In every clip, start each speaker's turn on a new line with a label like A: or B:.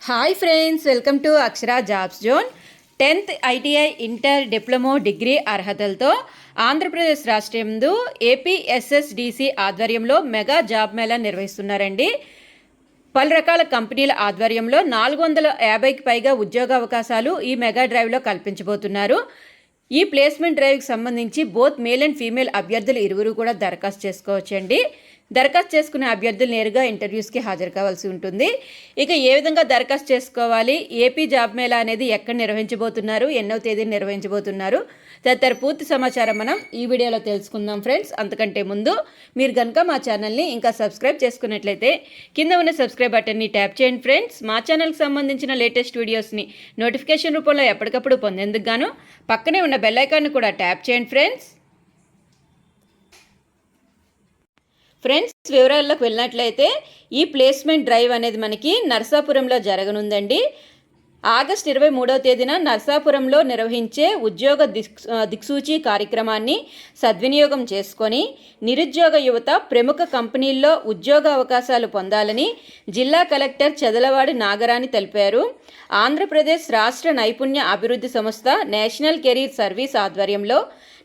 A: Hi friends, welcome to Akshara jobs zone. 10th ITI inter diploma degree అర్హతలతో ఆంధ్రప్రదేశ్ రాష్ట్రంలో APSSDC ఆధ్వర్యంలో mega job Mela నిర్వహిస్తున్నారండి. పలు రకాల కంపెనీల ఆధ్వర్యంలో 450కి పైగా ఉద్యోగ అవకాశాలు ఈ మెగా డ్రైవ్లో కల్పించబోతున్నారు. ఈ ప్లేస్మెంట్ డ్రైవ్కి సంబంధించి బోత్ మేల్ అండ్ ఫీమేల్ అభ్యర్థులు ఇరువురు కూడా దరఖాస్తు చేసుకోవచ్చండి. దరఖాస్తు చేసుకునే అభ్యర్థులు నేరుగా ఇంటర్వ్యూస్కి హాజరు కావాల్సి ఉంటుంది. ఇక ఏ విధంగా దరఖాస్తు చేసుకోవాలి, ఏపీ జాబ్ మేళా అనేది ఎక్కడ నిర్వహించబోతున్నారు, ఎన్నో తేదీని నిర్వహించబోతున్నారు తదితర పూర్తి సమాచారం మనం ఈ వీడియోలో తెలుసుకుందాం ఫ్రెండ్స్. అంతకంటే ముందు మీరు కనుక మా ఛానల్ని ఇంకా సబ్స్క్రైబ్ చేసుకున్నట్లయితే కింద ఉన్న సబ్స్క్రైబ్ బటన్ని ట్యాప్ చేయండి ఫ్రెండ్స్. మా ఛానల్కి సంబంధించిన లేటెస్ట్ వీడియోస్ని నోటిఫికేషన్ రూపంలో ఎప్పటికప్పుడు పొందేందుకు గాను పక్కనే ఉన్న బెల్ ఐకాన్ని కూడా ట్యాప్ చేయండి ఫ్రెండ్స్. వివరాల్లోకి వెళ్ళినట్లయితే ఈ ప్లేస్మెంట్ డ్రైవ్ అనేది మనకి నరసాపురంలో జరగనుందండి. ఆగస్టు 23వ తేదీన నరసాపురంలో నిర్వహించే ఉద్యోగ దిక్సూచి కార్యక్రమాన్ని సద్వినియోగం చేసుకొని నిరుద్యోగ యువత ప్రముఖ కంపెనీల్లో ఉద్యోగ అవకాశాలు పొందాలని జిల్లా కలెక్టర్ చెదలవాడి నాగరాణి తెలిపారు. ఆంధ్రప్రదేశ్ రాష్ట్ర నైపుణ్య అభివృద్ధి సంస్థ నేషనల్ కెరీర్ సర్వీస్ ఆధ్వర్యంలో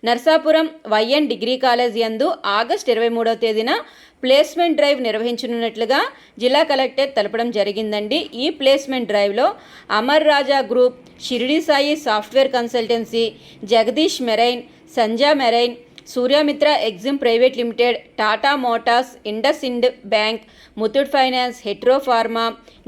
A: నరసాపురం వైఎన్ డిగ్రీ కాలేజ్ యందు ఆగస్టు 23వ తేదీన ప్లేస్మెంట్ డ్రైవ్ నిర్వహించనున్నట్లుగా జిల్లా కలెక్టర్ తెలపడం జరిగిందండి. ఈ ప్లేస్మెంట్ డ్రైవ్లో Amar Raja group, Shirdi Sai software consultancy, Jagadish marine, Sanja marine, Suryamitra exim private limited, Tata motors, IndusInd bank, Muthoot finance, Hetero pharma,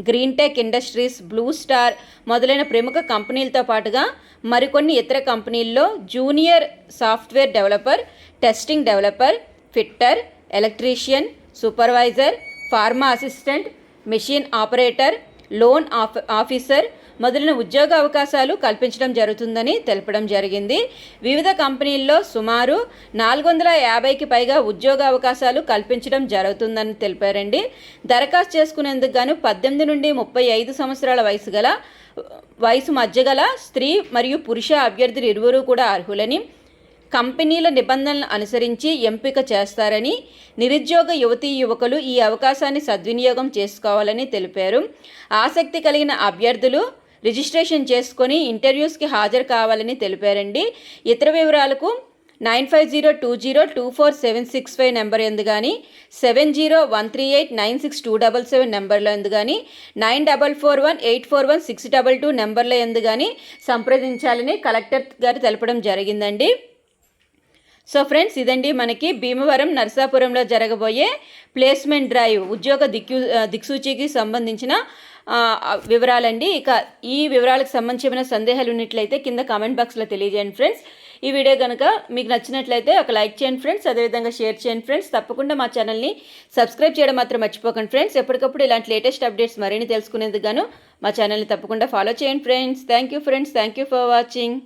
A: green tech industries, blue star మొదలైన ప్రముఖ కంపెనీలతో పాటుగా మరికొన్ని ఇతర కంపెనీల్లో junior software developer, testing developer, fitter, electrician, supervisor, pharma assistant, machine operator, loan officer మొదలైన ఉద్యోగ అవకాశాలు కల్పించడం జరుగుతుందని తెలపడం జరిగింది. వివిధ కంపెనీల్లో సుమారు 450కి పైగా ఉద్యోగ అవకాశాలు కల్పించడం జరుగుతుందని తెలిపారండి. దరఖాస్తు చేసుకునేందుకు గాను 18 నుండి 35 సంవత్సరాల వయసు మధ్య గల స్త్రీ మరియు పురుష అభ్యర్థులు ఇరువురు కూడా అర్హులని, కంపెనీల నిబంధనలను అనుసరించి ఎంపిక చేస్తారని, నిరుద్యోగ యువతీ యువకులు ఈ అవకాశాన్ని సద్వినియోగం చేసుకోవాలని తెలిపారు. ఆసక్తి కలిగిన అభ్యర్థులు రిజిస్ట్రేషన్ చేసుకొని ఇంటర్వ్యూస్కి హాజరు కావాలని తెలిపారండి. ఇతర వివరాలకు 9502024765 నెంబర్ ఎందు కానీ, 7013896277 నెంబర్లో ఎందు కానీ, 9441841622 నెంబర్ల ఎందు కానీ సంప్రదించాలని కలెక్టర్ గారు తెలపడం జరిగిందండి. సో ఫ్రెండ్స్, ఇదండి మనకి భీమవరం నరసాపురంలో జరగబోయే ప్లేస్మెంట్ డ్రైవ్ ఉద్యోగ దిక్సూచికి సంబంధించిన వివరాలండి. ఇక ఈ వివరాలకు సంబంధించిన సందేహాలు ఉన్నట్లయితే కింద కామెంట్ బాక్స్లో తెలియజేయండి ఫ్రెండ్స్. ఈ వీడియో కనుక మీకు నచ్చినట్లయితే ఒక లైక్ చేయండి ఫ్రెండ్స్, అదేవిధంగా షేర్ చేయండి ఫ్రెండ్స్. తప్పకుండా మా ఛానల్ని సబ్స్క్రైబ్ చేయడం మాత్రం మర్చిపోకండి ఫ్రెండ్స్. ఎప్పటికప్పుడు ఇలాంటి లేటెస్ట్ అప్డేట్స్ మరిన్ని తెలుసుకునేందుకు గాను మా ఛానల్ని తప్పకుండా ఫాలో చేయండి friends. Thank you friends, thank you for watching.